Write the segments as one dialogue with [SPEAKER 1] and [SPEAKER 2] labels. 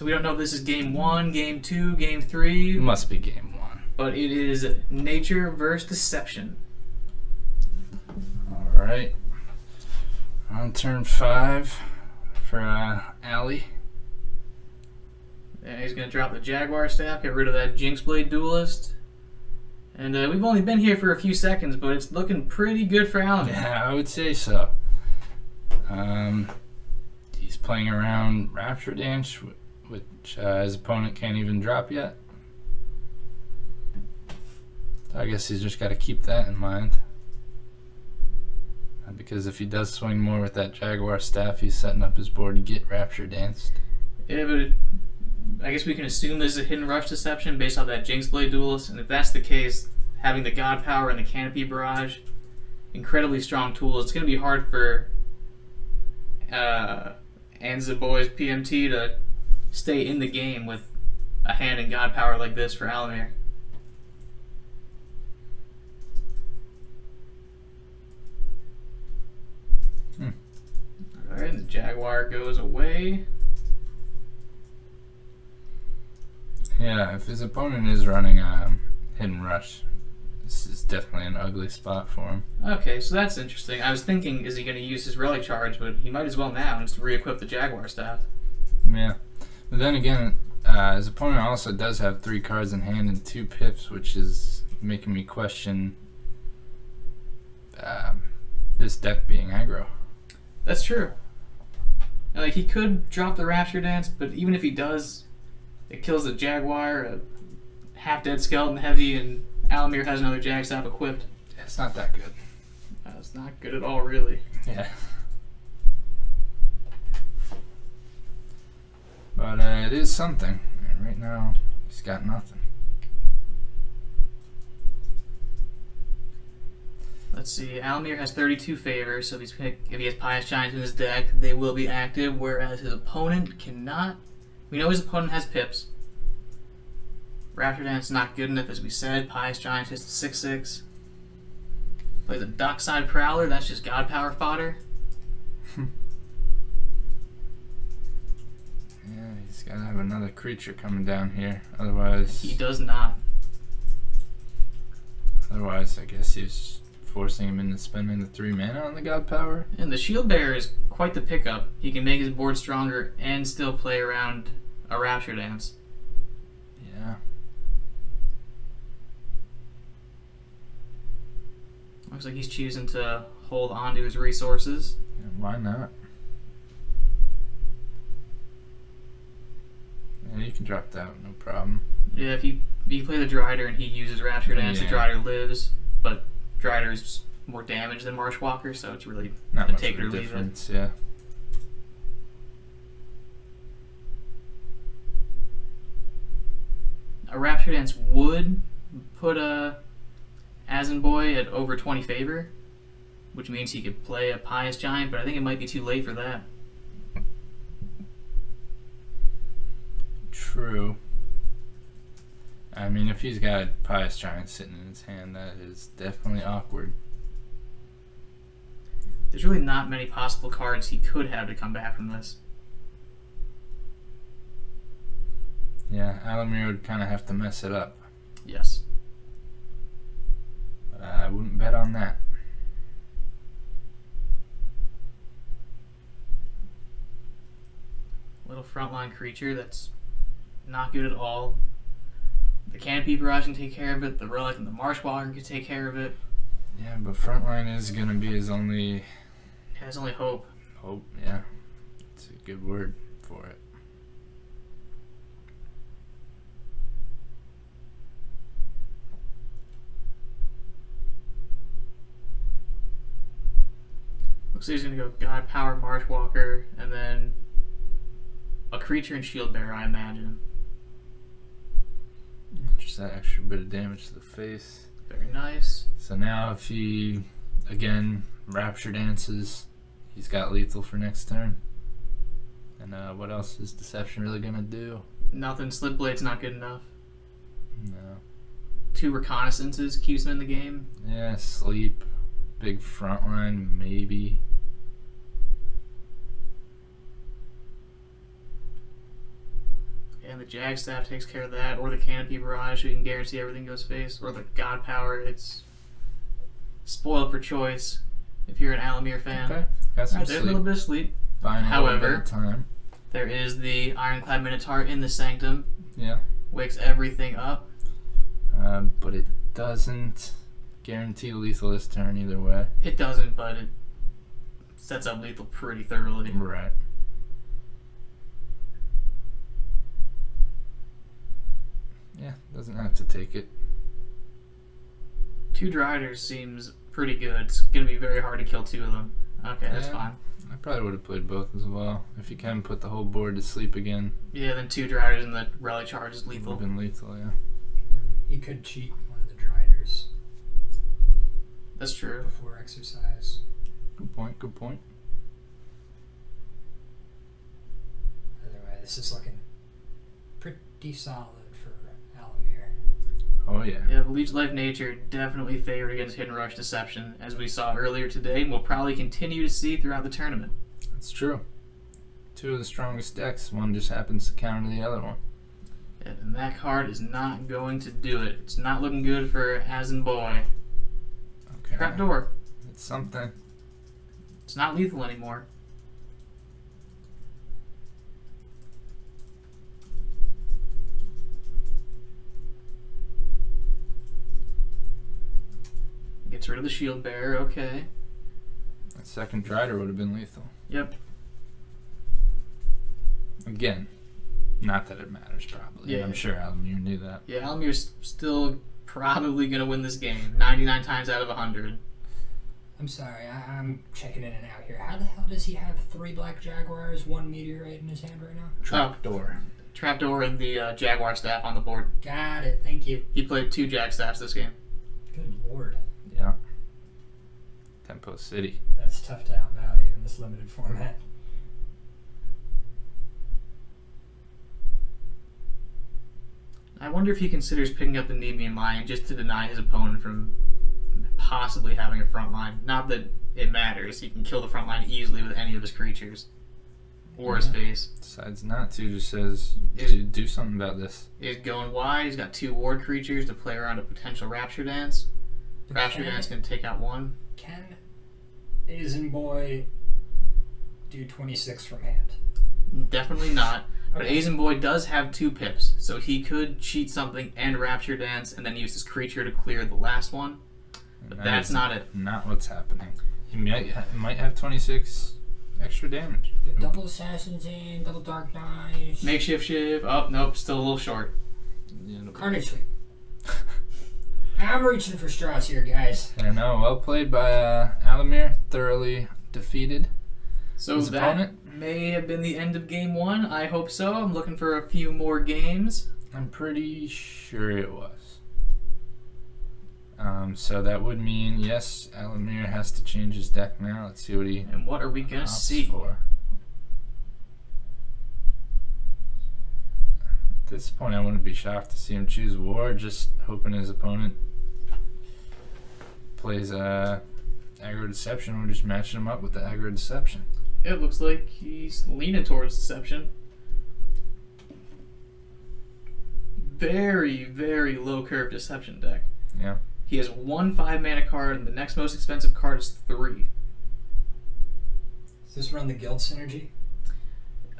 [SPEAKER 1] So we don't know if this is game 1, game 2, game 3.
[SPEAKER 2] It must be game 1.
[SPEAKER 1] But it is nature versus deception.
[SPEAKER 2] Alright. On turn 5 for Allie.
[SPEAKER 1] And he's going to drop the Jaguar staff, get rid of that Jinx Blade Duelist. And we've only been here for a few seconds, but it's looking pretty good for Alymere.
[SPEAKER 2] Yeah, I would say so. He's playing around Rapture Dance, which his opponent can't even drop yet. So I guess he's just got to keep that in mind. Because if he does swing more with that Jaguar staff, he's setting up his board to get Rapture Danced.
[SPEAKER 1] Yeah, but I guess we can assume there's a hidden rush deception based off that Jinx Blade Duelist, and if that's the case, having the God Power and the Canopy Barrage, incredibly strong tools. It's going to be hard for AznboyPMT to stay in the game with a hand in God Power like this for Alymere. Alright, the Jaguar goes away.
[SPEAKER 2] Yeah, if his opponent is running a hidden rush, this is definitely an ugly spot for him.
[SPEAKER 1] Okay, so that's interesting. I was thinking, is he going to use his Relic Charge, but he might as well now and just re-equip the Jaguar staff.
[SPEAKER 2] Yeah, but then again, his opponent also does have 3 cards in hand and 2 pips, which is making me question this deck being aggro.
[SPEAKER 1] That's true. Like, he could drop the Rapture Dance, but even if he does, it kills the Jaguar, a half-dead Skeleton Heavy, and Alymere has another Jag Staff equipped.
[SPEAKER 2] Yeah, it's not that good.
[SPEAKER 1] It's not good at all, really.
[SPEAKER 2] Yeah. But it is something. And right now, he's got nothing.
[SPEAKER 1] Let's see, Alymere has 32 favors, so if he has Pious Giants in his deck, they will be active, whereas his opponent cannot. We know his opponent has pips. Rapture Dance is not good enough, as we said. Pious Giants is the 6/6. Plays a Dockside Prowler, that's just God Power fodder.
[SPEAKER 2] Yeah, he's got to have another creature coming down here, otherwise...
[SPEAKER 1] He does not.
[SPEAKER 2] Otherwise, I guess he's forcing him into spending the 3 mana on the God Power.
[SPEAKER 1] And the Shield Bearer is quite the pickup. He can make his board stronger and still play around a Rapture Dance.
[SPEAKER 2] Yeah.
[SPEAKER 1] Looks like he's choosing to hold on to his resources.
[SPEAKER 2] Yeah, why not? Yeah, you can drop that, no problem.
[SPEAKER 1] Yeah, if you play the Drider and he uses Rapture Dance, the Drider lives, but Drider is more damage than Marshwalker, so it's really
[SPEAKER 2] not
[SPEAKER 1] a
[SPEAKER 2] much
[SPEAKER 1] take
[SPEAKER 2] of
[SPEAKER 1] it or
[SPEAKER 2] a
[SPEAKER 1] leave
[SPEAKER 2] difference,
[SPEAKER 1] it.
[SPEAKER 2] yeah.
[SPEAKER 1] A Rapture Dance would put a Aznboy at over 20 favor, which means he could play a Pious Giant, but I think it might be too late for that.
[SPEAKER 2] True. I mean, if he's got Pious Giant sitting in his hand, that is definitely awkward.
[SPEAKER 1] There's really not many possible cards he could have to come back from this.
[SPEAKER 2] Yeah, Alymere would kind of have to mess it up.
[SPEAKER 1] Yes.
[SPEAKER 2] But I wouldn't bet on that.
[SPEAKER 1] Little frontline creature that's not good at all. The Canopy Barrage can take care of it, the Relic and the Marshwalker can take care of it.
[SPEAKER 2] Yeah, but frontline is going to be his only...
[SPEAKER 1] Yeah, his only hope.
[SPEAKER 2] Hope, yeah. It's a good word for it.
[SPEAKER 1] Looks like he's going to go God Power, Marshwalker, and then a creature and Shield Bearer, I imagine.
[SPEAKER 2] Just that extra bit of damage to the face.
[SPEAKER 1] Very nice.
[SPEAKER 2] So now if he, again, Rapture Dances, he's got lethal for next turn. And what else is Deception really going to do?
[SPEAKER 1] Nothing. Slip Blade's not good enough.
[SPEAKER 2] No.
[SPEAKER 1] 2 Reconnaissances keeps him in the game.
[SPEAKER 2] Yeah, Sleep. Big frontline, maybe.
[SPEAKER 1] and the Jag Staff takes care of that, or the Canopy Barrage, so you can guarantee everything goes face, or the God Power. It's spoiled for choice if you're an Alymere fan.
[SPEAKER 2] Okay, got some
[SPEAKER 1] There's
[SPEAKER 2] sleep.
[SPEAKER 1] a little bit of sleep.
[SPEAKER 2] Fine,
[SPEAKER 1] However,
[SPEAKER 2] time.
[SPEAKER 1] there is the Ironclad Minotaur in the Sanctum.
[SPEAKER 2] Yeah.
[SPEAKER 1] Wakes everything up.
[SPEAKER 2] But it doesn't guarantee lethal this turn either way.
[SPEAKER 1] It doesn't, but it sets up lethal pretty thoroughly.
[SPEAKER 2] Right. Yeah, doesn't have to take it.
[SPEAKER 1] 2 Driders seems pretty good. It's going to be very hard to kill 2 of them. Okay, that's
[SPEAKER 2] Yeah.
[SPEAKER 1] fine.
[SPEAKER 2] I probably would have played both as well. If you can put the whole board to sleep again.
[SPEAKER 1] Yeah, then 2 Driders and the Rally Charge is
[SPEAKER 2] Would
[SPEAKER 1] lethal.
[SPEAKER 2] have been lethal, yeah.
[SPEAKER 3] He could cheat one of the Driders
[SPEAKER 1] That's true.
[SPEAKER 3] before exercise.
[SPEAKER 2] Good point, good point.
[SPEAKER 3] Either way, this is looking pretty solid for Alymere.
[SPEAKER 2] Oh, yeah.
[SPEAKER 1] Yeah, but Leech Life Nature definitely favored against Hidden Rush Deception, as we saw earlier today, and we'll probably continue to see throughout the tournament.
[SPEAKER 2] That's true. 2 of the strongest decks. One just happens to counter the other one.
[SPEAKER 1] Yeah, and that card is not going to do it. It's not looking good for Aznboy.
[SPEAKER 2] Okay.
[SPEAKER 1] Trapdoor.
[SPEAKER 2] It's something.
[SPEAKER 1] It's not lethal anymore. Gets rid of the Shield Bearer, okay.
[SPEAKER 2] That second Drider would have been lethal.
[SPEAKER 1] Yep.
[SPEAKER 2] Again, not that it matters probably.
[SPEAKER 1] Yeah.
[SPEAKER 2] I'm sure Alymere knew that.
[SPEAKER 1] Yeah, Almere's still probably going to win this game 99 times out of 100.
[SPEAKER 3] I'm sorry, I'm checking in and out here. How the hell does he have 3 Black Jaguars, 1 Meteorite in his hand right now?
[SPEAKER 2] Trapdoor.
[SPEAKER 1] Trapdoor and the Jaguar Staff on the board.
[SPEAKER 3] Got it, thank you.
[SPEAKER 1] He played 2 Jag Staffs this game.
[SPEAKER 3] Good lord.
[SPEAKER 2] Yeah. Tempo City.
[SPEAKER 3] That's tough to outvalue in this limited format.
[SPEAKER 1] I wonder if he considers picking up the Nemean Lion just to deny his opponent from possibly having a front line. Not that it matters. He can kill the front line easily with any of his creatures. Or his face.
[SPEAKER 2] Decides not to, just says, do something about this.
[SPEAKER 1] He's going wide. He's got 2 ward creatures to play around a potential Rapture Dance. Rapture Dance can take out 1.
[SPEAKER 3] Can Aznboy do 26 from hand?
[SPEAKER 1] Definitely not. But
[SPEAKER 3] Okay.
[SPEAKER 1] Aznboy does have 2 pips, so he could cheat something and Rapture Dance and then use his creature to clear the last one. But
[SPEAKER 2] That
[SPEAKER 1] that's
[SPEAKER 2] is
[SPEAKER 1] not it.
[SPEAKER 2] Not what's happening. He might have 26 extra damage.
[SPEAKER 3] Double Assassin's Aim, double Dark Knight.
[SPEAKER 1] Makeshift Shiv. Oh, nope, still a little short.
[SPEAKER 2] Yeah,
[SPEAKER 3] Carnage Sweep. I'm reaching for straws here, guys.
[SPEAKER 2] I know. Well played by Alymere. Thoroughly defeated.
[SPEAKER 1] So
[SPEAKER 2] his
[SPEAKER 1] that
[SPEAKER 2] opponent?
[SPEAKER 1] may have been the end of game 1. I hope so. I'm looking for a few more games.
[SPEAKER 2] I'm pretty sure it was. So that would mean, yes, Alymere has to change his deck now. Let's see what he
[SPEAKER 1] And what are we going to
[SPEAKER 2] opts
[SPEAKER 1] see?
[SPEAKER 2] for. At this point, I wouldn't be shocked to see him choose War, just hoping his opponent plays Aggro Deception. We're just matching him up with the Aggro Deception.
[SPEAKER 1] It looks like he's leaning towards Deception. Very, very low curve Deception deck.
[SPEAKER 2] Yeah.
[SPEAKER 1] He has 1 5-mana card, and the next most expensive card is 3.
[SPEAKER 3] Does this run the guild synergy?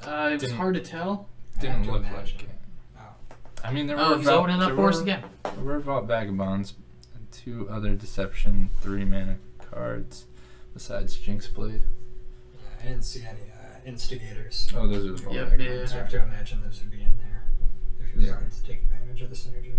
[SPEAKER 1] It's hard to tell.
[SPEAKER 2] Didn't
[SPEAKER 3] I have to
[SPEAKER 2] look
[SPEAKER 3] imagine.
[SPEAKER 2] like it.
[SPEAKER 3] Oh.
[SPEAKER 2] I mean, there
[SPEAKER 1] Oh,
[SPEAKER 2] were
[SPEAKER 1] he's opening up for us again.
[SPEAKER 2] There were Vault Vagabonds and 2 other Deception 3-mana cards besides Jinx Blade.
[SPEAKER 3] Yeah, I didn't see any instigators.
[SPEAKER 2] Oh, those are the Vault
[SPEAKER 1] Yep,
[SPEAKER 2] Vagabonds.
[SPEAKER 3] So I have to imagine those would be in there if you're
[SPEAKER 2] Yeah.
[SPEAKER 3] going to take advantage of the synergy.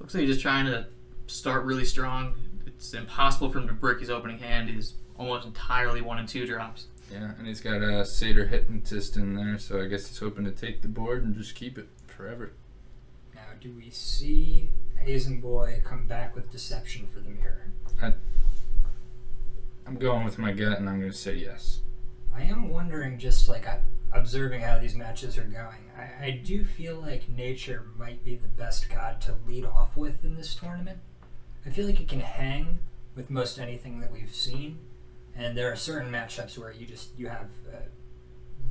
[SPEAKER 1] Looks like he's just trying to start really strong. It's impossible for him to brick his opening hand. He's almost entirely 1 and 2 drops.
[SPEAKER 2] Yeah, and he's got a Satyr Hypnotist in there, so I guess he's hoping to take the board and just keep it forever.
[SPEAKER 3] Now, do we see Aznboy come back with Deception for the mirror?
[SPEAKER 2] I'm going with my gut, and I'm going to say yes.
[SPEAKER 3] I am wondering, just like observing how these matches are going, I do feel like Nature might be the best god to lead off with in this tournament. I feel like it can hang with most anything that we've seen, and there are certain matchups where you have a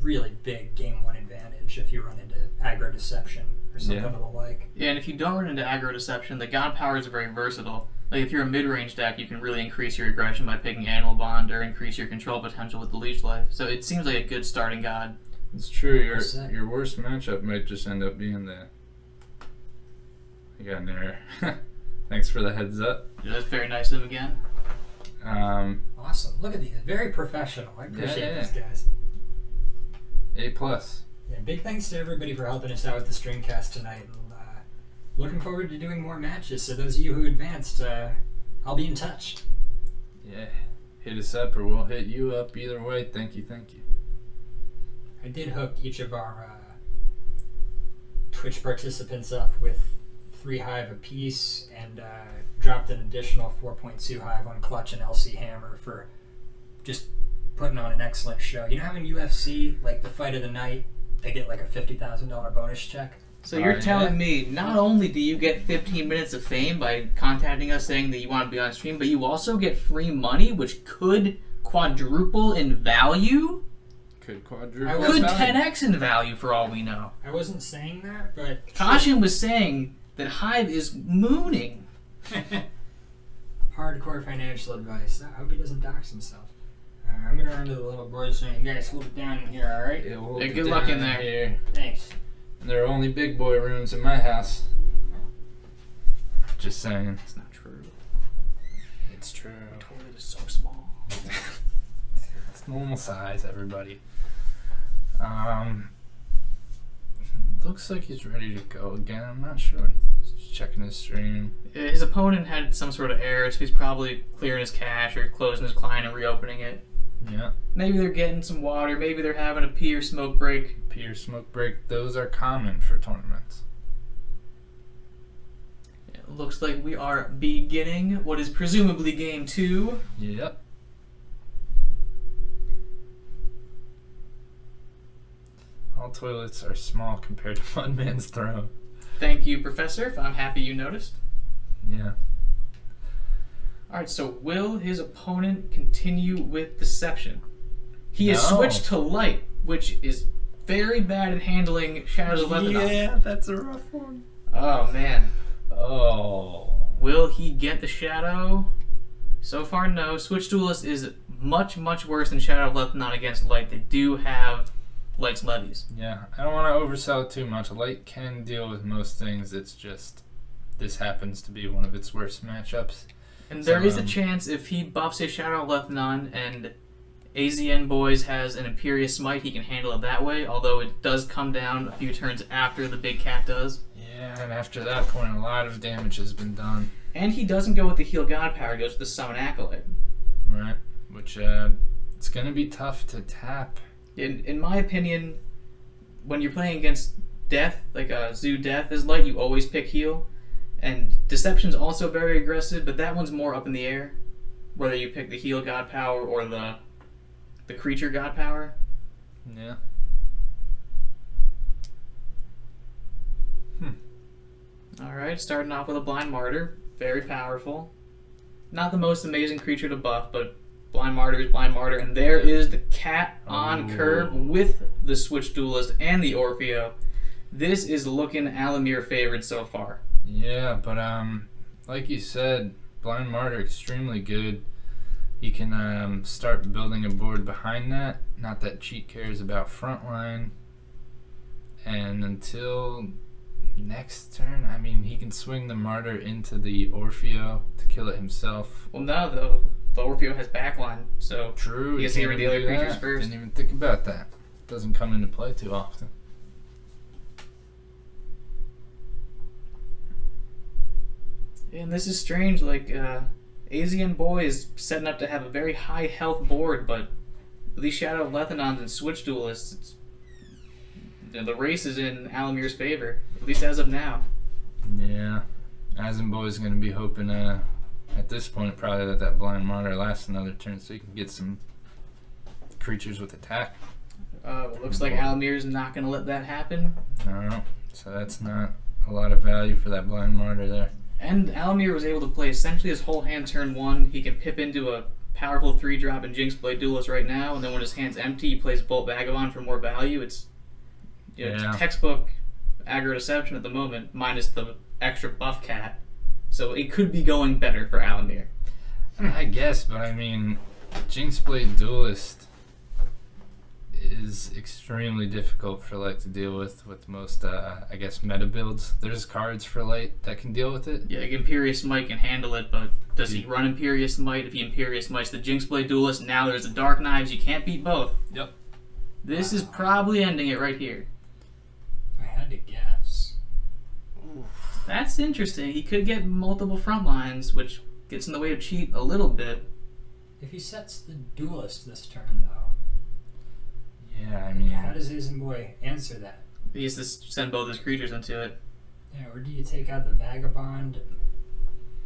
[SPEAKER 3] really big game 1 advantage if you run into Aggro Deception or something of the like.
[SPEAKER 1] Yeah, and if you don't run into aggro deception, the God powers are very versatile. Like if you're a mid-range deck, you can really increase your aggression by picking Animal Bond or increase your control potential with the Leech Life. So it seems like a good starting God.
[SPEAKER 2] It's true. Your worst matchup might just end up being the. I got an error. Thanks for the heads up.
[SPEAKER 1] Yeah, that's very nice of him again.
[SPEAKER 3] Awesome. Look at these. Very professional. I appreciate these guys.
[SPEAKER 2] A+.
[SPEAKER 3] Yeah, big thanks to everybody for helping us out with the streamcast tonight. And, looking forward to doing more matches. So those of you who advanced, I'll be in touch.
[SPEAKER 2] Yeah. Hit us up or we'll hit you up. Either way, thank you, thank you.
[SPEAKER 3] I did hook each of our Twitch participants up with 3 Hive apiece and dropped an additional 4.2 Hive on Clutch and LC Hammer for just putting on an excellent show. You know how in UFC, like the fight of the night, they get like a $50,000 bonus check?
[SPEAKER 1] So you're telling me not only do you get 15 minutes of fame by contacting us saying that you want to be on stream, but you also get free money, which could quadruple in value?
[SPEAKER 2] Could quadruple.
[SPEAKER 1] Could 10x in value for all we know.
[SPEAKER 3] I wasn't saying that, but...
[SPEAKER 1] Caution was saying that Hive is mooning.
[SPEAKER 3] Hardcore financial advice. I hope he doesn't dox himself. I'm going to run to the little boys saying, you guys hold it down in here, alright?
[SPEAKER 2] Yeah, we'll
[SPEAKER 1] good luck in there.
[SPEAKER 2] Here.
[SPEAKER 3] Thanks.
[SPEAKER 2] There are only big boy rooms in my house. Just saying.
[SPEAKER 1] It's not true.
[SPEAKER 2] It's true.
[SPEAKER 1] The toilet is so small.
[SPEAKER 2] It's normal size, everybody. Looks like he's ready to go again. I'm not sure. He's checking his stream.
[SPEAKER 1] His opponent had some sort of error, so he's probably clearing his cache or closing his client and reopening it.
[SPEAKER 2] Yeah.
[SPEAKER 1] Maybe they're getting some water. Maybe they're having a pee or smoke break.
[SPEAKER 2] Pee or smoke break. Those are common for tournaments.
[SPEAKER 1] It looks like we are beginning what is presumably game 2.
[SPEAKER 2] Yep. All toilets are small compared to Mudman's throne.
[SPEAKER 1] Thank you, Professor. I'm happy you noticed.
[SPEAKER 2] Yeah.
[SPEAKER 1] Alright, so will his opponent continue with Deception? He has switched to Light, which is very bad at handling Shadows of Lebanon.
[SPEAKER 2] Yeah, that's a rough one.
[SPEAKER 1] Oh, man.
[SPEAKER 2] Oh.
[SPEAKER 1] Will he get the Shadow? So far, no. Switch Duelist is much, much worse than Shadow of Lebanon against Light. They do have Light's levies.
[SPEAKER 2] Yeah, I don't want to oversell it too much. Light can deal with most things. It's just this happens to be one of its worst matchups.
[SPEAKER 1] And there is a chance if he buffs a Shadow of Lebanon and AznboyPMT has an Imperious Smite, he can handle it that way, although it does come down a few turns after the big cat does.
[SPEAKER 2] Yeah, and after that point, a lot of damage has been done.
[SPEAKER 1] And he doesn't go with the Heal God power, he goes with the Summon Acolyte.
[SPEAKER 2] Right, which it's going to be tough to tap.
[SPEAKER 1] In my opinion, when you're playing against Death, like Zoo Death is Light, you always pick Heal. And Deception's also very aggressive, but that one's more up in the air. Whether you pick the Heal God power or the Creature God power.
[SPEAKER 2] Yeah.
[SPEAKER 1] Alright, starting off with a Blind Martyr. Very powerful. Not the most amazing creature to buff, but Blind Martyr is Blind Martyr. And there is the cat on curve with the Switch Duelist and the Orfeo. This is looking Alymere favored so far.
[SPEAKER 2] Yeah, but like you said, Blind Martyr extremely good. You can start building a board behind that. Not that Cheat cares about frontline. And until next turn, I mean, he can swing the Martyr into the Orfeo to kill it himself.
[SPEAKER 1] Well, no, the Orfeo has backline, so
[SPEAKER 2] true.
[SPEAKER 1] He gets to get rid of the other creatures first.
[SPEAKER 2] Didn't even think about that. Doesn't come into play too often.
[SPEAKER 1] And this is strange, like, AznboyPMT is setting up to have a very high health board, but with these Shadow of Lethanons and Switch Duelists, the race is in Alymere's favor, at least as of now.
[SPEAKER 2] Yeah. AznboyPMT is going to be hoping, at this point, probably that Blind Martyr lasts another turn so he can get some creatures with attack.
[SPEAKER 1] It looks like Alymere's not going to let that happen.
[SPEAKER 2] No, so that's not a lot of value for that Blind Martyr there.
[SPEAKER 1] And Alymere was able to play essentially his whole hand turn 1. He can pip into a powerful 3-drop and Jinx Blade Duelist right now, and then when his hand's empty, he plays Bolt Vagabond for more value. It's, it's textbook aggro deception at the moment, minus the extra buff cat. So it could be going better for Alymere.
[SPEAKER 2] I guess, but I mean, Jinxblade Duelist is extremely difficult for Light to deal with most, I guess, meta builds. There's cards for Light that can deal with it.
[SPEAKER 1] Yeah, Imperious Might can handle it, but does he run Imperious Might? If he Imperious Mights the Jinxblade Duelist, now there's the Dark Knives, you can't beat both.
[SPEAKER 2] Yep.
[SPEAKER 1] This is probably ending it right here.
[SPEAKER 3] If I had to guess.
[SPEAKER 1] That's interesting. He could get multiple front lines, which gets in the way of cheat a little bit.
[SPEAKER 3] If he sets the Duelist this turn, though,
[SPEAKER 2] Yeah, I mean,
[SPEAKER 3] how does Aznboy answer that?
[SPEAKER 1] He has to send both his creatures into it.
[SPEAKER 3] Yeah, or do you take out the Vagabond and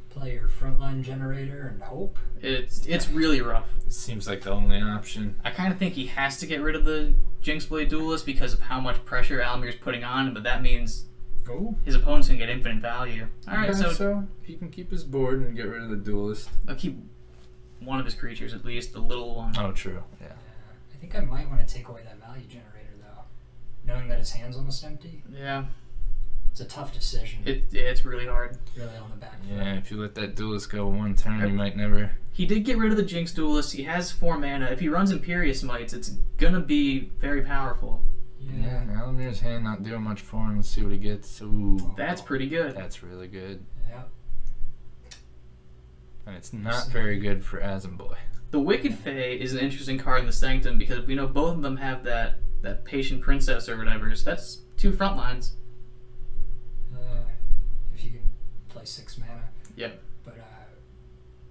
[SPEAKER 3] play your frontline generator and hope?
[SPEAKER 1] It's really rough.
[SPEAKER 2] it seems like the only option.
[SPEAKER 1] I kind of think he has to get rid of the Jinxblade Duelist because of how much pressure Alymere's putting on him, but that means
[SPEAKER 2] Oh,
[SPEAKER 1] his opponent's going to get infinite value. Alright,
[SPEAKER 2] so he can keep his board and get rid of the Duelist.
[SPEAKER 1] I'll keep one of his creatures at least, the little one.
[SPEAKER 2] Oh, true. Yeah.
[SPEAKER 3] I think I might want to take away that value generator, though. Knowing that his hand's almost empty,
[SPEAKER 1] Yeah,
[SPEAKER 3] it's a tough decision.
[SPEAKER 1] it's really hard.
[SPEAKER 3] Really on the back foot.
[SPEAKER 2] Yeah, if you let that Duelist go one turn, you might never.
[SPEAKER 1] He did get rid of the Jinx Duelist. He has 4 mana. If he runs Imperious Mights, it's going to be very powerful.
[SPEAKER 2] Yeah, Alymere's hand not doing much for him. Let's see what he gets. Ooh,
[SPEAKER 1] That's pretty good.
[SPEAKER 2] that's really good.
[SPEAKER 3] Yeah.
[SPEAKER 2] And it's not very good for Aznboy.
[SPEAKER 1] The Wicked Fae is an interesting card in the Sanctum because we know both of them have that Patient Princess or whatever. So that's 2 front lines.
[SPEAKER 3] If you can play 6 mana.
[SPEAKER 1] Yep.
[SPEAKER 3] But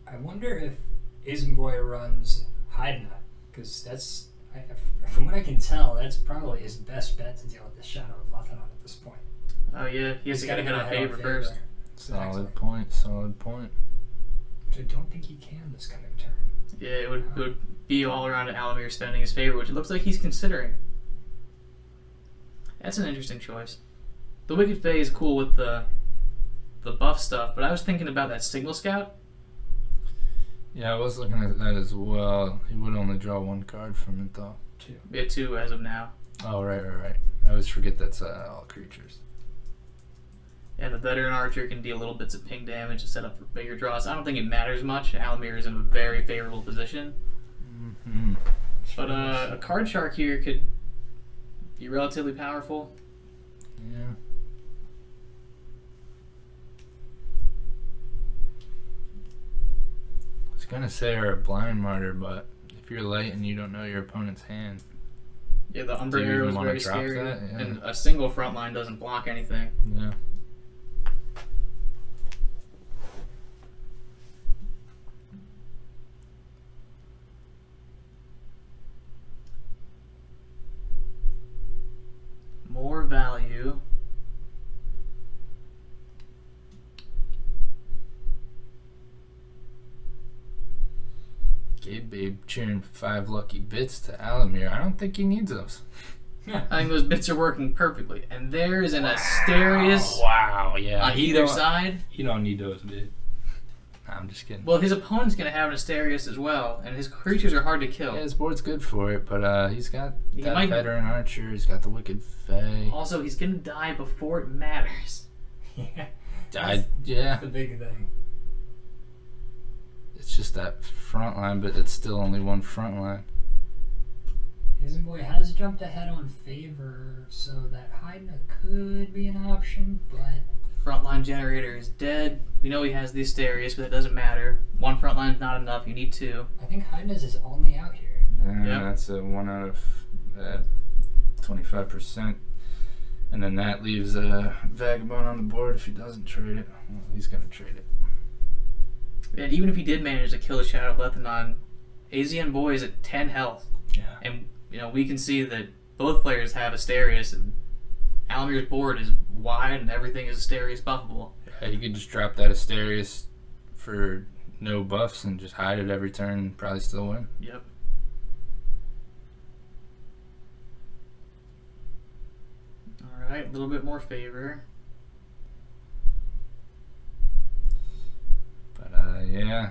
[SPEAKER 3] I wonder if Aznboy runs Hydna, because that's, from what I can tell, that's probably his best bet to deal with the Shadow of Lethanon at this point.
[SPEAKER 1] Oh yeah, he has to get a
[SPEAKER 3] gotta
[SPEAKER 1] good on
[SPEAKER 3] ahead
[SPEAKER 1] favor first.
[SPEAKER 2] Solid
[SPEAKER 3] Exactly.
[SPEAKER 2] point. Solid point.
[SPEAKER 3] Which I don't think he can this coming turn.
[SPEAKER 1] Yeah, it would be all around Alymere spending his favor, which it looks like he's considering. That's an interesting choice. The Wicked Fae is cool with the buff stuff, but I was thinking about that Signal Scout.
[SPEAKER 2] Yeah, I was looking at that as well. He would only draw 1 card from it, though.
[SPEAKER 3] 2.
[SPEAKER 1] We have 2 as of now.
[SPEAKER 2] Oh, right. I always forget that's all creatures.
[SPEAKER 1] Yeah, the Veteran Archer can deal little bits of ping damage to set up for bigger draws. I don't think it matters much. Alymere is in a very favorable position.
[SPEAKER 2] Mm-hmm.
[SPEAKER 1] But a Card Shark here could be relatively powerful.
[SPEAKER 2] Yeah. I was gonna say or a Blind Martyr, but if you're Light and you don't know your opponent's hand,
[SPEAKER 1] Yeah, the Umbra
[SPEAKER 2] Do you
[SPEAKER 1] Arrow
[SPEAKER 2] even
[SPEAKER 1] is
[SPEAKER 2] wanna
[SPEAKER 1] very
[SPEAKER 2] drop
[SPEAKER 1] scary.
[SPEAKER 2] that? Yeah.
[SPEAKER 1] And a single front line doesn't block anything.
[SPEAKER 2] yeah.
[SPEAKER 1] More value.
[SPEAKER 2] Gabe Babe cheering 5 lucky bits to Alymere. I don't think he needs those.
[SPEAKER 1] I think those bits are working perfectly. And there is an Asterius
[SPEAKER 2] Wow, yeah.
[SPEAKER 1] on either side.
[SPEAKER 2] You don't need those bits. I'm just kidding.
[SPEAKER 1] Well, his opponent's going to have an Asterius as well, and his creatures are hard to kill.
[SPEAKER 2] Yeah, his board's good for it, but he's got
[SPEAKER 1] He
[SPEAKER 2] that
[SPEAKER 1] might-
[SPEAKER 2] Veteran Archer, he's got the Wicked Fae.
[SPEAKER 1] Also, he's going to die before it matters.
[SPEAKER 3] Yeah.
[SPEAKER 2] Yeah,
[SPEAKER 3] That's the big thing.
[SPEAKER 2] it's just that front line, but it's still only 1 front line.
[SPEAKER 3] Aznboy has jumped ahead on favor, so that Hydna could be an option, but
[SPEAKER 1] Frontline generator is dead. We know he has the Asterius, but it doesn't matter. 1 frontline is not enough. You need 2.
[SPEAKER 3] I think Hydna's is only out here.
[SPEAKER 1] Yep.
[SPEAKER 2] That's a 1 out of 25%. And then that leaves a Vagabond on the board if he doesn't trade it. Well, he's going to trade it.
[SPEAKER 1] And even if he did manage to kill the Shadow of Lethanon, Aznboy is at 10 health.
[SPEAKER 2] Yeah.
[SPEAKER 1] And we can see that both players have Asterius, and Alymere's board is wide and everything is Asterius buffable.
[SPEAKER 2] Yeah, you could just drop that Asterius for no buffs and just hide it every turn and probably still win.
[SPEAKER 1] Yep. Alright, a little bit more favor.
[SPEAKER 2] But yeah,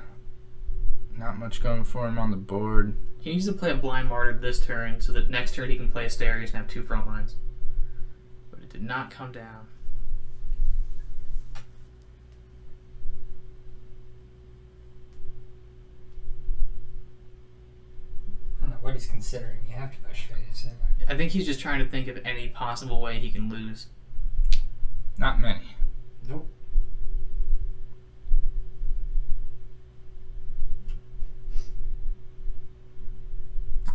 [SPEAKER 2] not much going for him on the board.
[SPEAKER 1] He needs to play a Blind Martyr this turn so that next turn he can play Asterius and have 2 front lines. But did not come down.
[SPEAKER 3] I don't know what he's considering. You have to push face.
[SPEAKER 1] I think he's just trying to think of any possible way he can lose.
[SPEAKER 2] Not many.
[SPEAKER 3] Nope.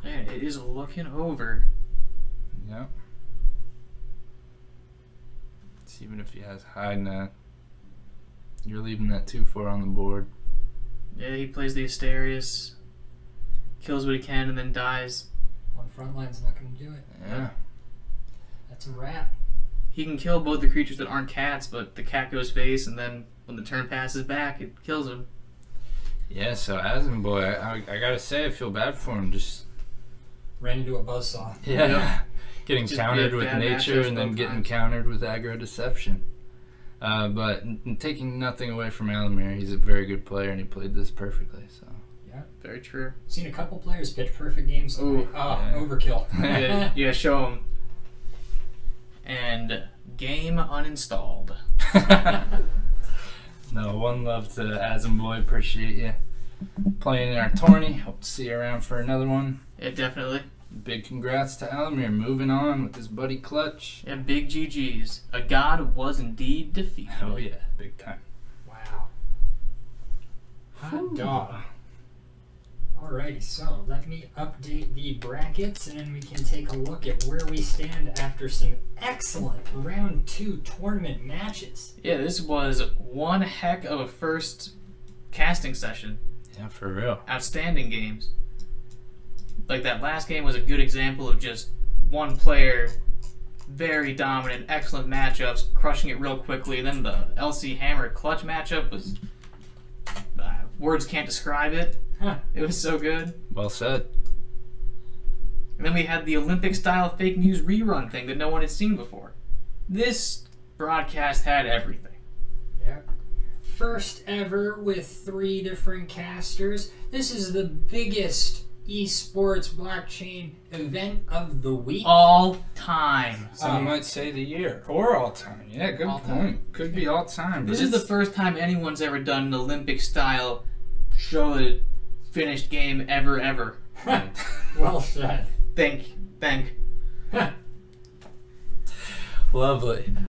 [SPEAKER 1] And it is looking over.
[SPEAKER 2] Yep. It's even if he has high net, you're leaving that 2-4 on the board.
[SPEAKER 1] Yeah, he plays the Asterius, kills what he can, and then dies.
[SPEAKER 3] One front line's not going to do it.
[SPEAKER 2] Yeah.
[SPEAKER 3] That's a wrap.
[SPEAKER 1] He can kill both the creatures that aren't cats, but the cat goes face, and then when the turn passes back, it kills him.
[SPEAKER 2] Yeah, so Aznboy, I gotta say, I feel bad for him. Just
[SPEAKER 3] Ran into a buzzsaw.
[SPEAKER 2] yeah, getting
[SPEAKER 1] Just
[SPEAKER 2] countered with
[SPEAKER 1] bad
[SPEAKER 2] nature
[SPEAKER 1] matchups
[SPEAKER 2] and then
[SPEAKER 1] both
[SPEAKER 2] getting
[SPEAKER 1] times.
[SPEAKER 2] countered with aggro deception. But taking nothing away from Alymere, he's a very good player and he played this perfectly. So
[SPEAKER 3] Yeah.
[SPEAKER 1] Very true.
[SPEAKER 3] Seen a couple players pitch perfect games.
[SPEAKER 1] Ooh,
[SPEAKER 2] yeah.
[SPEAKER 3] Overkill.
[SPEAKER 1] Yeah, show him. And game uninstalled.
[SPEAKER 2] No, one love to Aznboy. Appreciate you playing in our tourney. Hope to see you around for another one.
[SPEAKER 1] Yeah, definitely.
[SPEAKER 2] Big congrats to Alymere. Moving on with his buddy Clutch.
[SPEAKER 1] Yeah, big GG's. A god was indeed defeated.
[SPEAKER 2] Oh yeah, big time.
[SPEAKER 3] Wow. Hot dog. Alrighty, so let me update the brackets and then we can take a look at where we stand after some excellent round 2 tournament matches.
[SPEAKER 1] Yeah, this was one heck of a first casting session.
[SPEAKER 2] Yeah, for real.
[SPEAKER 1] Outstanding games. Like that last game was a good example of just one player, very dominant, excellent matchups, crushing it real quickly. Then the LC Hammer Clutch matchup was, words can't describe it.
[SPEAKER 3] Huh.
[SPEAKER 1] It was so good.
[SPEAKER 2] Well said.
[SPEAKER 1] And then we had the Olympic-style fake news rerun thing that no one had seen before. This broadcast had everything.
[SPEAKER 3] Yep. First ever with 3 different casters. This is the biggest esports blockchain event of the week.
[SPEAKER 1] All time.
[SPEAKER 2] Some might say the year or all time. Yeah, good
[SPEAKER 1] All
[SPEAKER 2] point.
[SPEAKER 1] time.
[SPEAKER 2] Could be all time.
[SPEAKER 1] This
[SPEAKER 2] but
[SPEAKER 1] is the
[SPEAKER 2] it's-
[SPEAKER 1] first time anyone's ever done an Olympic-style show the finished game ever.
[SPEAKER 3] Well said.
[SPEAKER 1] Think.
[SPEAKER 2] Lovely.